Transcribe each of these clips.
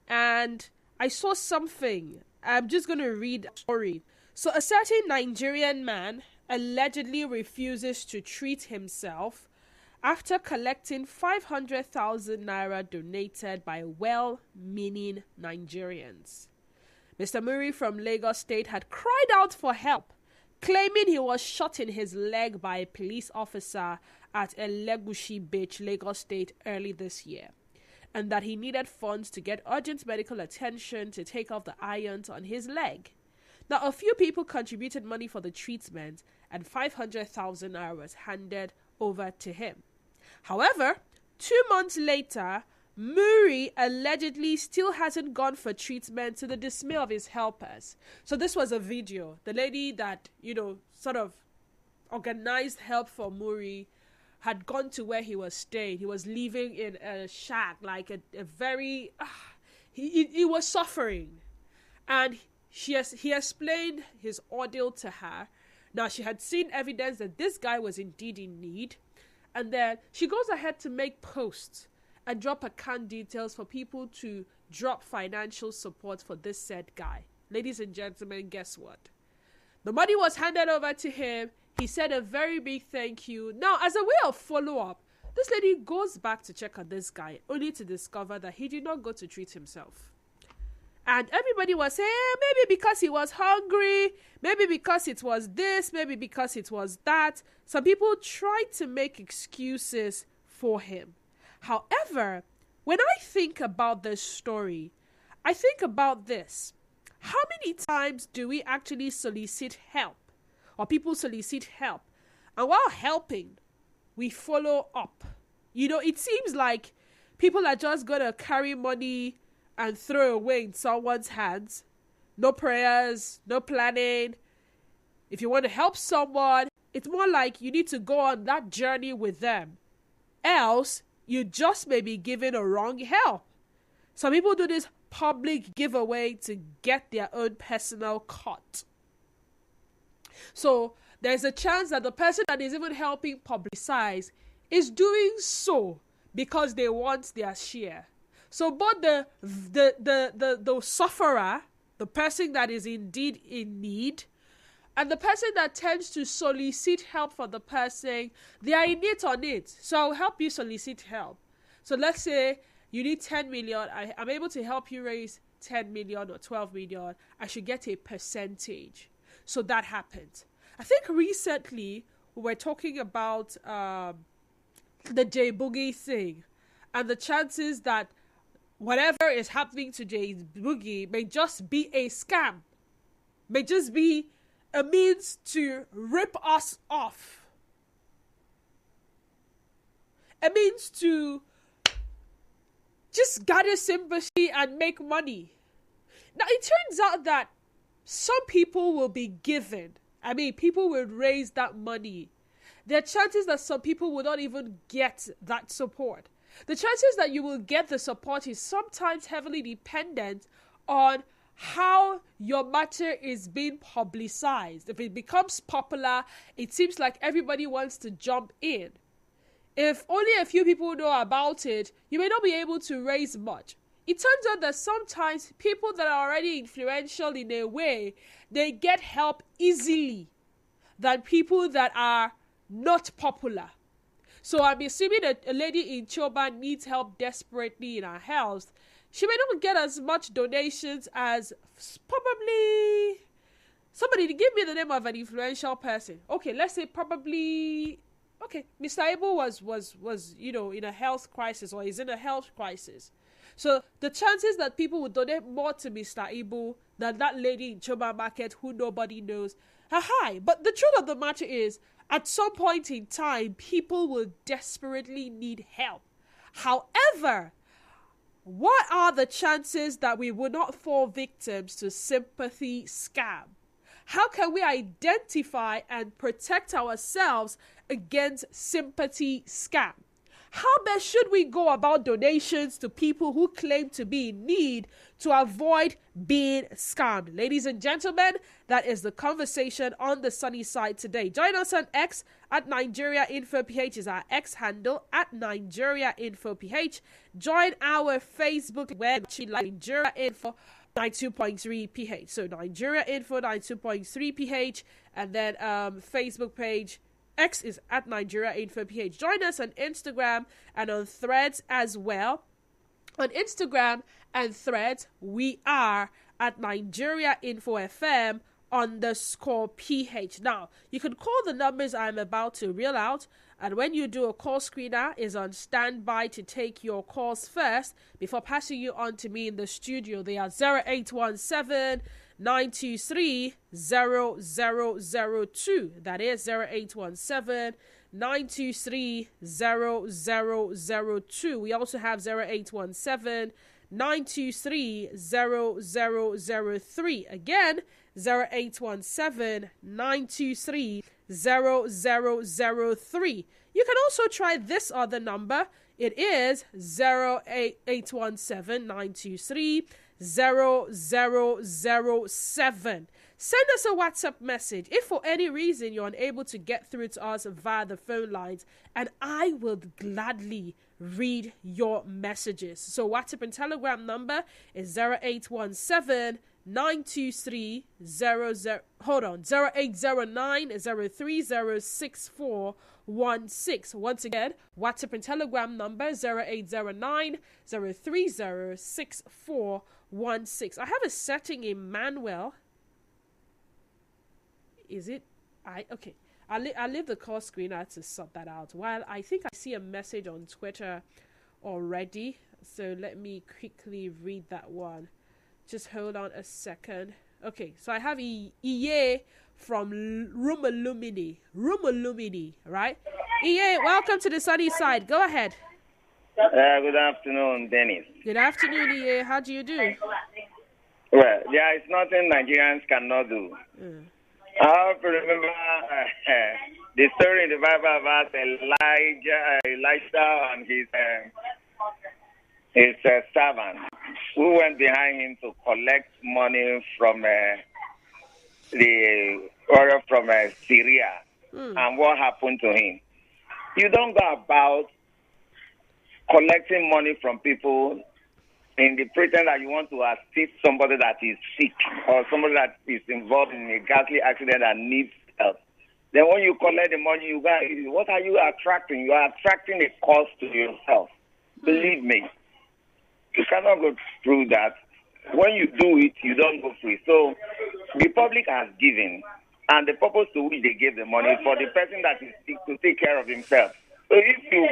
and I saw something. I'm just going to read a story. So, a certain Nigerian man allegedly refuses to treat himself after collecting 500,000 naira donated by well-meaning Nigerians. Mr. Muri from Lagos State had cried out for help, claiming he was shot in his leg by a police officer at Elegushi Beach, Lagos State, early this year, and that he needed funds to get urgent medical attention to take off the irons on his leg. Now, a few people contributed money for the treatment, and 500,000 naira was handed over to him. However, 2 months later, Muri allegedly still hasn't gone for treatment, to the dismay of his helpers. So this was a video. The lady that, sort of organized help for Muri had gone to where he was staying. He was living in a shack, like a very... he was suffering. And he explained his ordeal to her. Now, she had seen evidence that this guy was indeed in need. And then she goes ahead to make posts and drop account details for people to drop financial support for this said guy. Ladies and gentlemen, guess what? The money was handed over to him. He said a very big thank you. Now, as a way of follow-up, this lady goes back to check on this guy, only to discover that he did not go to treat himself. And everybody was saying, maybe because he was hungry, maybe because it was this, maybe because it was that. Some people tried to make excuses for him. However, when I think about this story, I think about this. How many times do we actually solicit help, or people solicit help, and while helping, we follow up? It seems like people are just going to carry money and throw away in someone's hands. No prayers, no planning. If you want to help someone, it's more like you need to go on that journey with them. Else, you just may be given a wrong help. Some people do this public giveaway to get their own personal cut. So there's a chance that the person that is even helping publicize is doing so because they want their share. So both the sufferer, the person that is indeed in need, and the person that tends to solicit help for the person, they are in it on it. So I'll help you solicit help. So let's say you need 10 million. I'm able to help you raise 10 million or 12 million. I should get a percentage. So that happened. I think recently we were talking about the J Boogie thing, and the chances that whatever is happening to J Boogie may just be a scam, may just be a means to rip us off, a means to just gather sympathy and make money. Now, it turns out that some people will be given. People will raise that money. There are chances that some people will not even get that support. The chances that you will get the support is sometimes heavily dependent on how your matter is being publicized. If it becomes popular, it seems like everybody wants to jump in. If only a few people know about it, you may not be able to raise much. It turns out that sometimes people that are already influential in a way, they get help easily than people that are not popular. So I'm assuming that a lady in Choba needs help desperately in her health. She may not get as much donations as probably somebody. Give me the name of an influential person. Okay, let's say probably. Okay, Mr. Abel was in a health crisis, or is in a health crisis. So the chances that people would donate more to Mr. Abel than that lady in Choba Market who nobody knows are high. But the truth of the matter is, at some point in time, people will desperately need help. However, what are the chances that we will not fall victims to sympathy scam? How can we identify and protect ourselves against sympathy scam? How best should we go about donations to people who claim to be in need to avoid being scammed? Ladies and gentlemen, that is the conversation on the sunny side today. Join us on X at Nigeria Info PH is our X handle at Nigeria Info PH. Join our Facebook web, Nigeria Info 92.3 PH. So Nigeria Info 92.3 PH, and then Facebook page X is at Nigeria Info PH. Join us on Instagram and on Threads as well. On Instagram and Threads, we are at Nigeria Info FM _PH. Now, you can call the numbers I'm about to reel out, and when you do, a call screener is on standby to take your calls first before passing you on to me in the studio. They are 0817 923 0002. That is 0817 923 0002. We also have 0817 923 0003. Again, 0817 923 0003. You can also try this other number. It is 0817 923 0007. Send us a WhatsApp message if for any reason you're unable to get through to us via the phone lines, and I will gladly read your messages. So WhatsApp and Telegram number is 0817 923 0809 0306416. Once again, WhatsApp and Telegram number 0809 0306416. I have a setting in manual. Is it? Okay. I'll leave the call screener to sort that out. While I think I see a message on Twitter already, so let me quickly read that one. Just hold on a second. Okay, so I have Iye from Rumulumini, right? Iye, welcome to the sunny side. Go ahead. Good afternoon, Dennis. Good afternoon, Iye. How do you do? Well, there is nothing Nigerians cannot do. I have to remember the story in the Bible about Elisha and his servant who went behind him to collect money from the oil from Syria. And what happened to him? You don't go about collecting money from people in the pretense that you want to assist somebody that is sick or somebody that is involved in a ghastly accident that needs help. Then when you collect the money, what are you attracting? You are attracting a cost to yourself. Believe me. You cannot go through that. When you do it, you don't go free. So the public has given, and the purpose to which they gave the money is for the person that is sick to take care of himself. So if you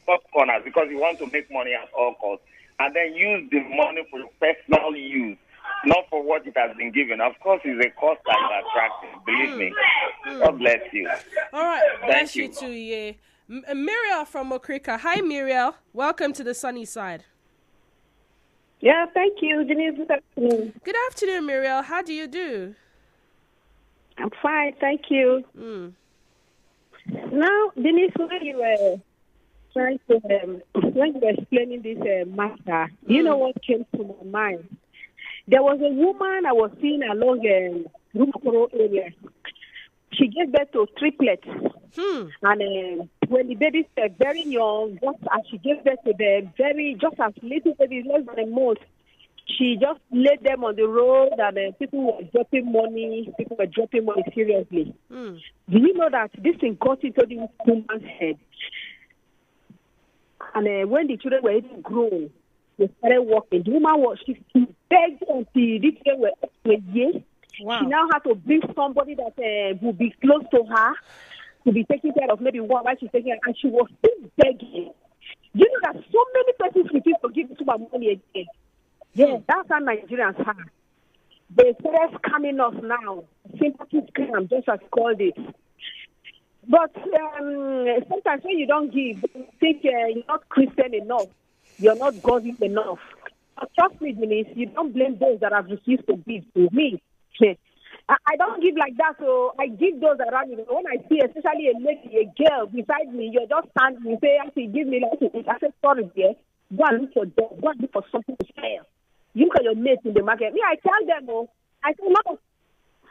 cut corners because you want to make money at all costs, and then use the money for your personal use, not for what it has been given. Of course, it's a cost that is attractive. Believe me. God bless you. All right. Bless you too, yeah. Muriel from Okrika. Hi, Muriel. Welcome to the sunny side. Yeah, thank you, Denise. Good afternoon. Good afternoon, Muriel. How do you do? I'm fine, thank you. Now, Denise, when you were trying to, when you were explaining this matter, you know what came to my mind? There was a woman I was seeing along Rumokoro area. She gave birth to triplets. And when the babies were very young, just as she gave birth to them, just as little babies, less than a month, she just laid them on the road, and people were dropping money. People were dropping money seriously. Do you know that this thing got into the woman's head? And when the children were even grown, they started walking. The woman she begged until the children were up to a year. Wow. She now had to bring somebody that would be close to her to be taking care of maybe one while she's taking care, and she was still begging. You know that so many persons refuse to give to her money again. Yeah, that's how Nigerians are. They started scamming us now. Sympathy scam, just as called it. But sometimes when you don't give, you think you're not Christian enough. You're not godly enough. But trust me, Denise, you don't blame those that have refused to give to me. I don't give like that, so I give those around me. When I see, especially a lady, a girl beside me, you're just standing, you say, actually, give me like to eat. I say, sorry, dear. Go and look for them. Go and look for something to sell. You look at your mates in the market. Me, I tell them, I say, no.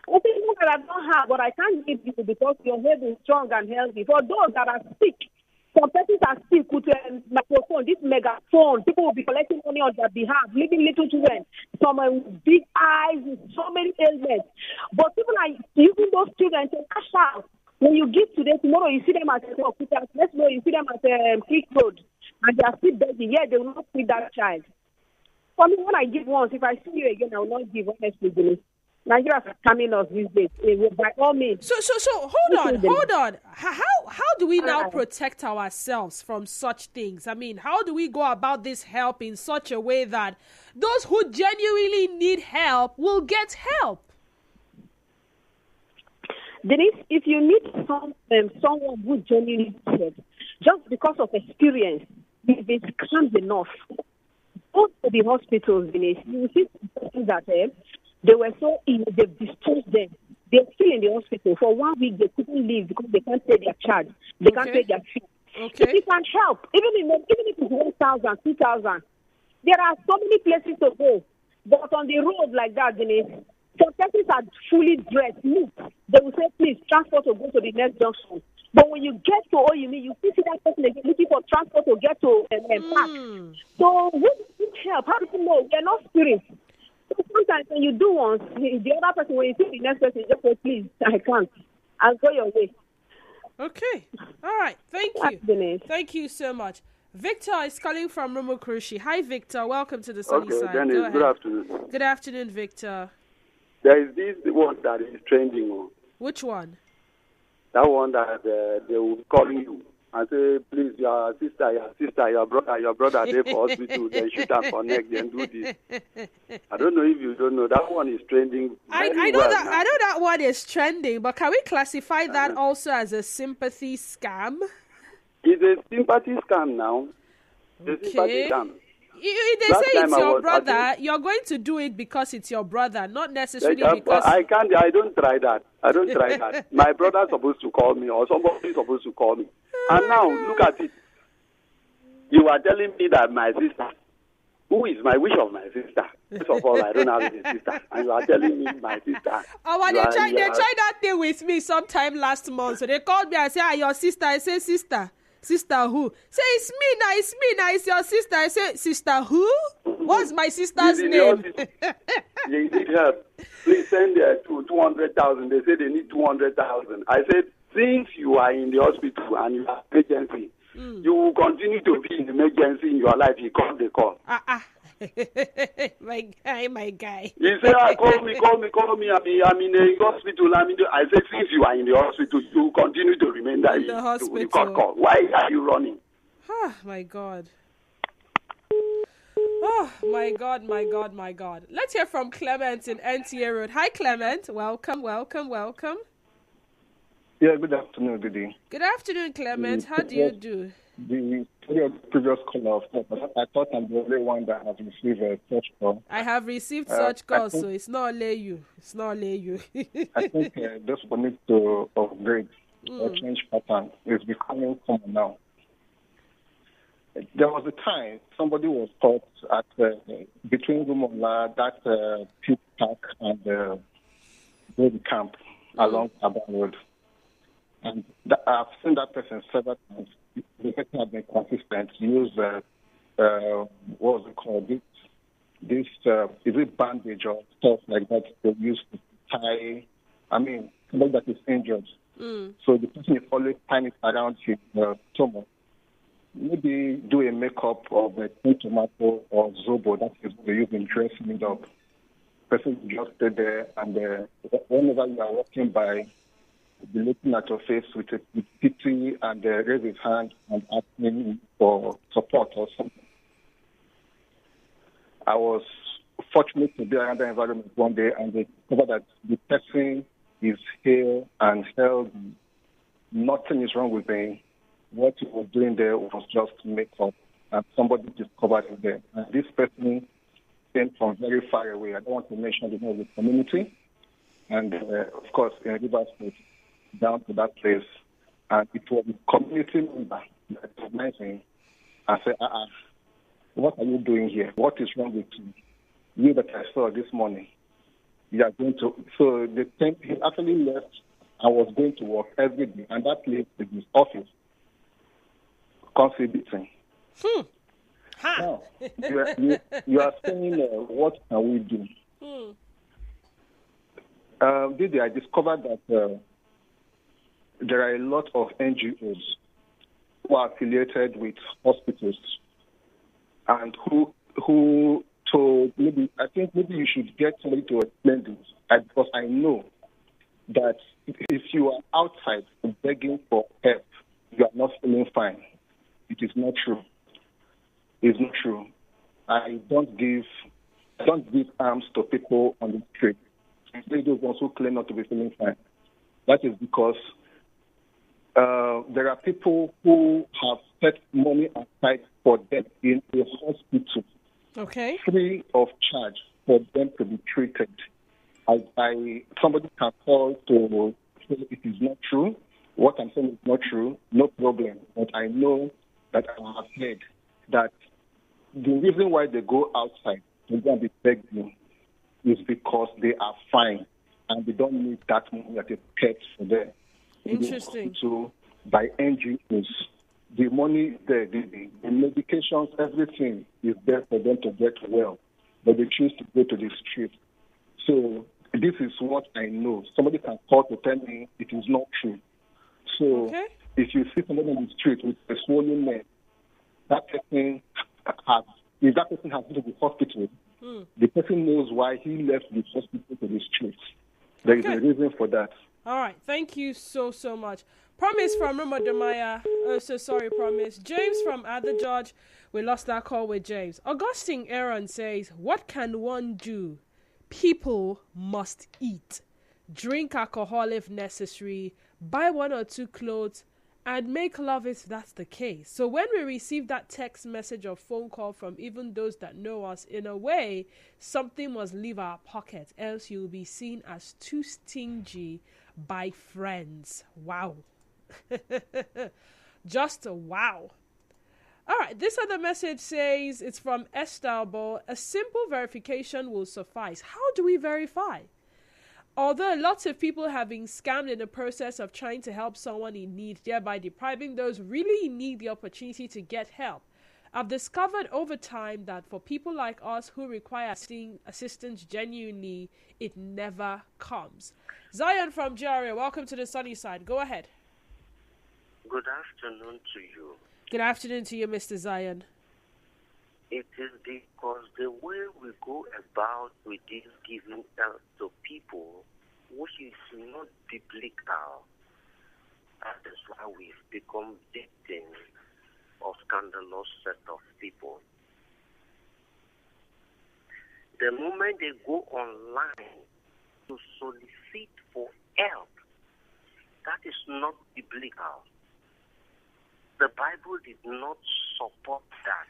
I say, no, that I don't have, but I can't give you because your head is strong and healthy. For those that are sick, some persons are sick with a microphone, this megaphone. People will be collecting money on their behalf, leaving little children, some big eyes, with so many ailments. But people are using those children to cash out. When you give today, tomorrow you see them at let's know you see them at Creek Road, and they are still begging. Yeah, they will not feed that child. For me, when I give once, if I see you again, I will not give, honestly. Nigeria is coming us these days, by all means. So hold on. How do we now protect ourselves from such things? I mean, how do we go about this help in such a way that those who genuinely need help will get help? Denise, if you need someone who genuinely needs, just because of experience, if it's calm enough, go to the hospitals, Denise. You will see that they were so ill, they've discharged them. They're still in the hospital. For 1 week, they couldn't leave because they can't pay their charge. They can't pay their fee. Okay. If you can help, even if it's 1,000, 2,000, there are so many places to go. But on the road like that, Denise, some persons are fully dressed. They will say, please, transport to go to the next junction. But when you get to all you need, you see that person again looking for transport to get to park. So who do you help? How do you know? They're not spirits. So sometimes when you do once, the other person, when you see the next person, just say, please, I can't. I'll go your way. Okay. All right. Thank you. Thank you so much. Victor is calling from Rumukrushi. Hi, Victor. Welcome to the sunny side. Dennis, go ahead. Good afternoon. Good afternoon, Victor. There is this one that is trending on. Which one? That one that they will be calling you and say, please, your sister, your brother, they for hospital, then shoot her for neck, then do this. I don't know if you don't know. That one is trending. I know that one is trending, but can we classify that also as a sympathy scam? It's a sympathy scam now. Okay. It's a sympathy scam. They say it's your brother. You're going to do it because it's your brother, not necessarily because... I don't try that. My brother's supposed to call me or somebody's supposed to call me. And now, look at it. You are telling me that my sister, which of my sister? First of all, I don't have a sister. And you are telling me my sister. They tried that thing with me sometime last month. So they called me and said, your sister. I say, sister. Sister who? Say, it's me now, it's your sister. I say, sister who? What's my sister's name? You need help. Please send there to 200,000. They say they need 200,000. I said, since you are in the hospital and you have emergency, you will continue to be in emergency in your life. You call the call. my guy. He said, call me. I'm in the hospital. I said, since you are in the hospital, you continue to remain there. In the hospital. You call. Why are you running? My God. Oh, my God. Let's hear from Clement in NTA Road. Hi, Clement. Welcome. Yeah, good afternoon, Didi. Good afternoon, Clement. How do you do? The previous caller, I thought I'm the only one that has received a such call. I have received such calls, so it's not only you. I think this will need to upgrade or change pattern. It's becoming common now. There was a time somebody was caught at between Rumola, that pit park and the camp along Abba Road. And I've seen that person several times. The person has been consistent. Use what was it called? This is it bandage or stuff like that they use to tie? Somebody that is injured. So the person is always tying it around his stomach. Maybe do a makeup of a tomato or zobo that is they use in dressing it up. The person just stay there, and whenever you are walking by, be looking at your face with pity and raise his hand and asking for support or something. I was fortunate to be around the environment one day, and they discovered that the person is here and healthy. Nothing is wrong with him. What he was doing there was just makeup, and somebody discovered it there. And this person came from very far away. I don't want to mention the name of the community. and of course in River State, down to that place, and it was a community member that recognized him and said, what are you doing here? What is wrong with you? You that I saw this morning, you are going to. So he actually left and was going to work every day, and that place is his office. Contributing. Now, you are saying, what can we do? Didi, I discovered that there are a lot of NGOs who are affiliated with hospitals and who told I think maybe you should get somebody to explain this, because I know that if you are outside begging for help, you are not feeling fine. It is not true. It's not true. I don't give arms to people on the street. Especially those ones who claim not to be feeling fine. That is because there are people who have set money aside for them in a hospital, free of charge for them to be treated. Somebody can call to say it is not true. What I'm saying is not true. No problem. But I know that I have heard that the reason why they go outside to go and be begging is because they are fine and they don't need that money that is kept for them. Interesting. So by NGOs, the money is there, the medications, everything is there for them to get well, but they choose to go to the street. So this is what I know. Somebody can call to tell me it is not true. So if you see somebody on the street with a swollen leg, if that person has been to the hospital, the person knows why he left the hospital to the street. There is a reason for that. All right. Thank you so much. Promise from Rumadamaya. Oh, so sorry, Promise. James from Other George. We lost that call with James. Augustine Aaron says, what can one do? People must eat. Drink alcohol if necessary. Buy 1 or 2 clothes. And make love if that's the case. So when we receive that text message or phone call from even those that know us, in a way, something must leave our pocket, else you'll be seen as too stingy by friends. Wow. Just a wow. All right, this other message says, it's from Estalbo. A simple verification will suffice. How do we verify? Although lots of people have been scammed in the process of trying to help someone in need, thereby depriving those really in need the opportunity to get help, I've discovered over time that for people like us who require assistance genuinely, it never comes. Zion from Jaria, welcome to the sunny side. Go ahead. Good afternoon to you. Good afternoon to you, Mr. Zion. It is because the way we go about with this giving help to people, which is not biblical, that is why we've become victims of scandalous set of people. The moment they go online to solicit for help, that is not biblical. The Bible did not support that.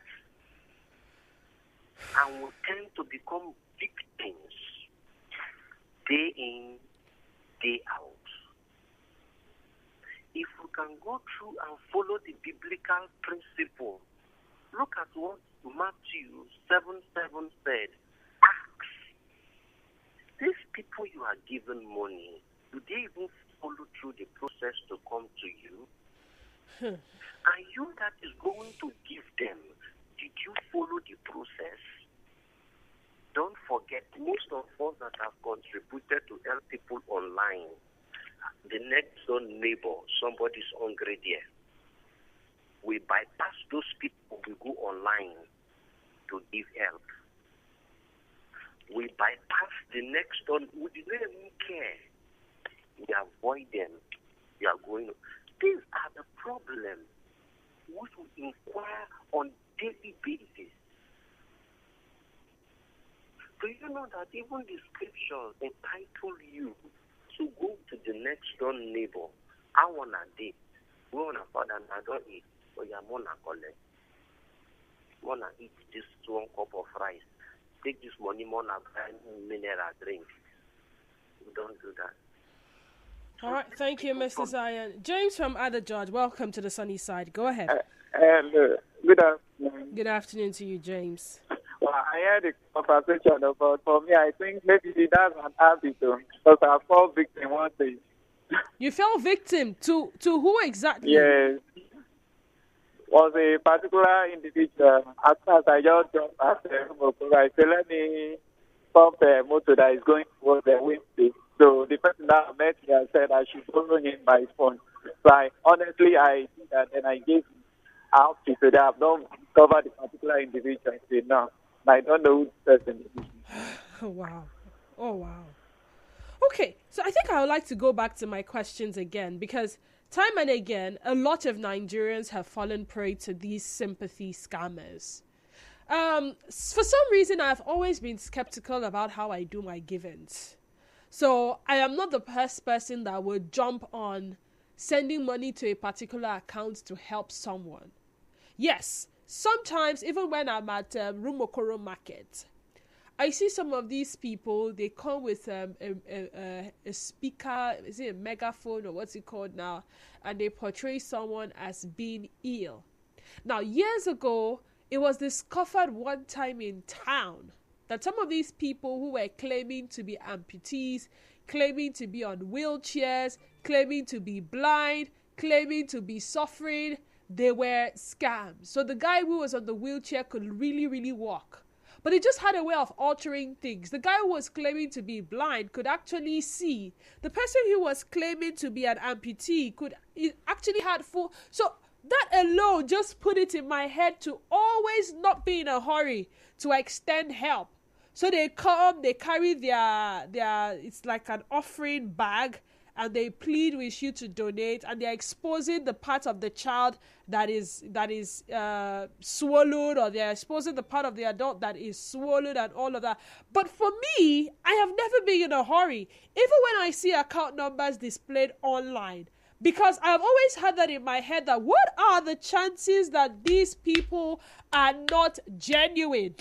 And we tend to become victims day in, day out. If we can go through and follow the biblical principle, look at what Matthew 7:7 said. Ask. These people you are giving money, do they even follow through the process to come to you? And you that is going to give them, did you follow the process? Don't forget, most of us that have contributed to help people online, the next door neighbor, somebody's hungry there. We bypass those people, we go online to give help. We bypass the next door, we don't even care. We avoid them. We are going. These are the problems which we inquire on daily basis. Do you know that even the scriptures entitle you to go to the next door neighbor? I want a date. We want a father and I don't eat. But you want to collect. Want to eat this 1 cup of rice. Take this money, want to buy mineral drink. We don't do that. All right, thank you, Mr. Zion. James from Other George, welcome to the sunny side. Go ahead. Hello. Good afternoon. Good afternoon to you, James. Well, I heard a conversation about, for me, I think maybe that's an habit, because I fall victim one day. You fell victim to who exactly? Yes. Was a particular individual. As soon as I just dropped at the motor, I said, let me pump a motor that is going towards the windshield. So the person that met me, I said I should borrow him my phone. So honestly, I did that, and I gave him out to that. I've not covered the particular individual until now. I don't know who the person is. Oh, wow. Oh, wow. Okay, so I think I would like to go back to my questions again, because time and again, a lot of Nigerians have fallen prey to these sympathy scammers. For some reason, I've always been skeptical about how I do my givings. So I am not the first person that would jump on sending money to a particular account to help someone. Yes, sometimes even when I'm at Rumokoro Market, I see some of these people, they come with a speaker, is it a megaphone or what's it called now? And they portray someone as being ill. Now, years ago, it was discovered one time in town that some of these people who were claiming to be amputees, claiming to be on wheelchairs, claiming to be blind, claiming to be suffering, they were scams. So the guy who was on the wheelchair could really, really walk. But he just had a way of altering things. The guy who was claiming to be blind could actually see. The person who was claiming to be an amputee actually had full... So that alone just put it in my head to always not be in a hurry to extend help. So they come, they carry their it's like an offering bag, and they plead with you to donate, and they're exposing the part of the child that is swallowed, or they're exposing the part of the adult that is swallowed, and all of that. But for me, I have never been in a hurry, even when I see account numbers displayed online, because I've always had that in my head, that what are the chances that these people are not genuine?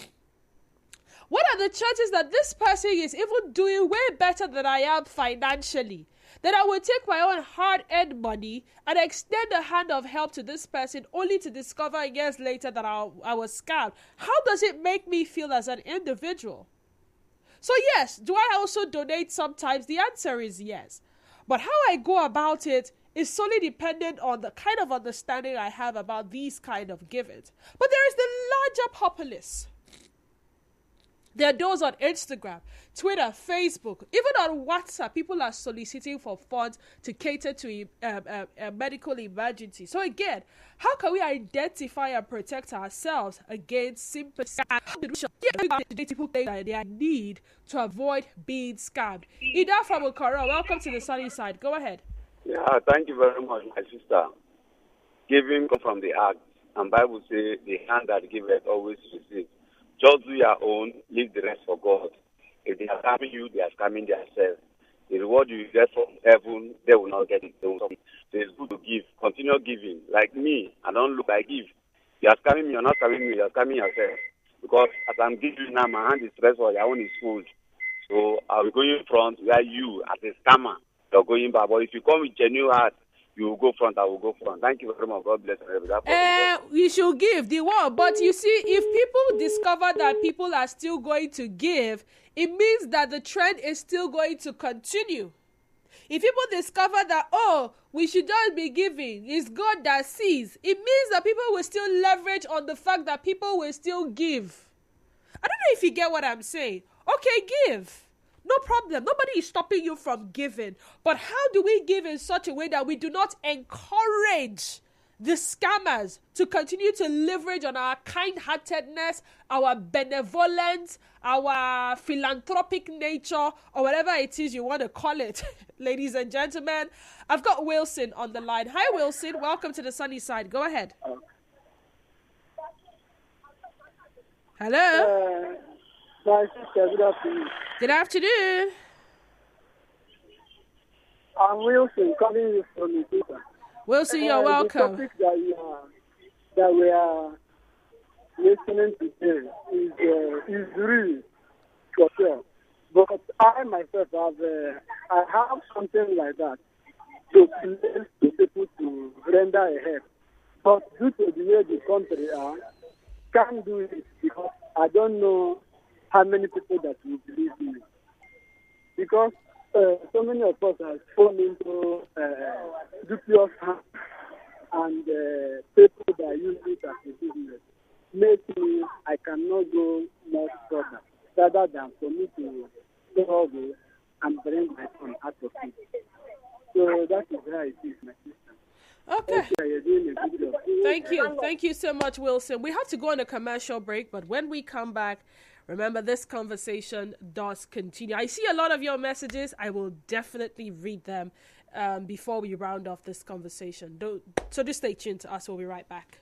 What are the chances that this person is even doing way better than I am financially? That I will take my own hard-earned money and extend a hand of help to this person, only to discover years later that I was scammed. How does it make me feel as an individual? So yes, do I also donate sometimes? The answer is yes. But how I go about it is solely dependent on the kind of understanding I have about these kind of givings. But there is the larger populace. There are those on Instagram, Twitter, Facebook, even on WhatsApp. People are soliciting for funds to cater to a medical emergency. So again, how can we identify and protect ourselves against sympathy? How do we people think that they are in need to avoid being scammed? Ida from Okara, welcome to the sunny side. Go ahead. Yeah, thank you very much, my sister. Giving comes from the heart, and Bible says the hand that giveth always receives. Just do your own, leave the rest for God. If they are scamming you, they are scamming themselves. The reward you get from heaven, they will not get it. So it's good to give. Continue giving. Like me, I don't look, I give. You are scamming me, you're not scamming me, you're scamming yourself. Because as I'm giving now, my hand is stressed or your own is full. So I'll go in front where you, as a scammer, you're going back. But if you come with genuine heart, you will go front, I will go front. Thank you very much. God bless you. You should give the word. But you see, if people discover that people are still going to give, it means that the trend is still going to continue. If people discover that, we should just be giving, it's God that sees, it means that people will still leverage on the fact that people will still give. I don't know if you get what I'm saying. Okay, give. No problem. Nobody is stopping you from giving. But how do we give in such a way that we do not encourage the scammers to continue to leverage on our kind-heartedness, our benevolence, our philanthropic nature, or whatever it is you want to call it, ladies and gentlemen? I've got Wilson on the line. Hi, Wilson. Welcome to the sunny side. Go ahead. Hello? My sister, good afternoon. Good afternoon. I'm Wilson, calling you from Ethiopia. Wilson, you're welcome. The topic that we are listening to today is real for sure. But I myself I have something like that to place to people to render a help. But due to the way the country are, can't do it because I don't know how many people that will believe me. Because so many of us have fallen into dubious hands and people that use it as a business make me, I cannot go much further rather than for me to struggle and bring my son out of it. So that is how it is, my sister. Okay. You're doing a good job. Thank you. Thank you so much, Wilson. We have to go on a commercial break, but when we come back, remember this conversation does continue. I see a lot of your messages. I will definitely read them before we round off this conversation. So just stay tuned to us. We'll be right back.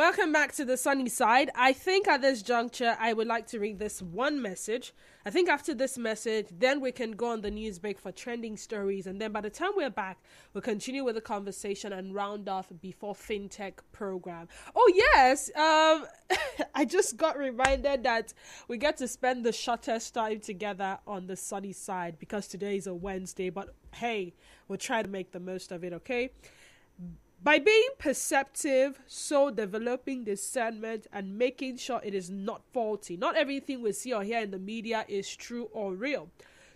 Welcome back to the sunny side. I think at this juncture, I would like to read this one message. I think after this message, then we can go on the news break for trending stories. And then by the time we're back, we'll continue with the conversation and round off before FinTech program. Oh, yes. I just got reminded that we get to spend the shortest time together on the sunny side because today is a Wednesday. But hey, we'll try to make the most of it, okay? By being perceptive, so developing discernment and making sure it is not faulty. Not everything we see or hear in the media is true or real.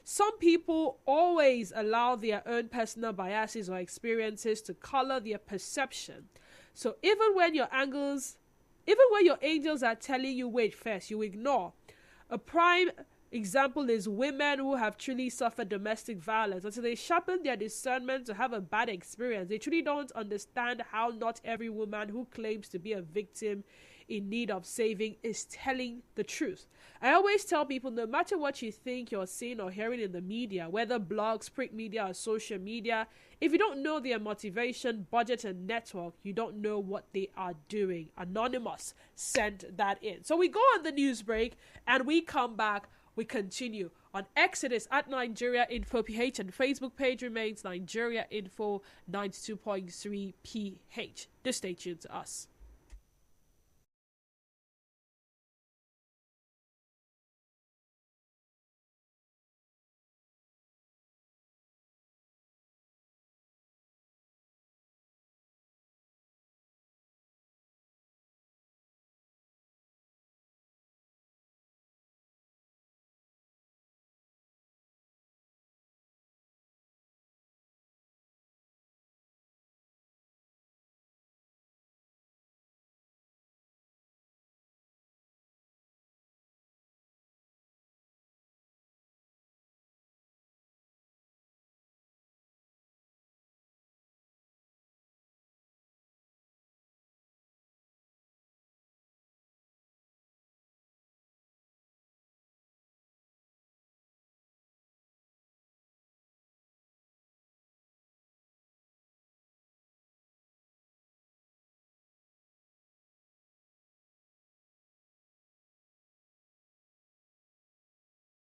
Some people always allow their own personal biases or experiences to color their perception. So even when your angels are telling you wait first, you ignore. A prime example is women who have truly suffered domestic violence. Until they sharpen their discernment to have a bad experience, they truly don't understand how not every woman who claims to be a victim in need of saving is telling the truth. I always tell people, no matter what you think you're seeing or hearing in the media, whether blogs, print media, or social media, if you don't know their motivation, budget, and network, you don't know what they are doing. Anonymous sent that in. So we go on the news break and we come back. We continue on Exodus at Nigeria Info PH, and Facebook page remains Nigeria Info 92.3 PH. Just stay tuned to us.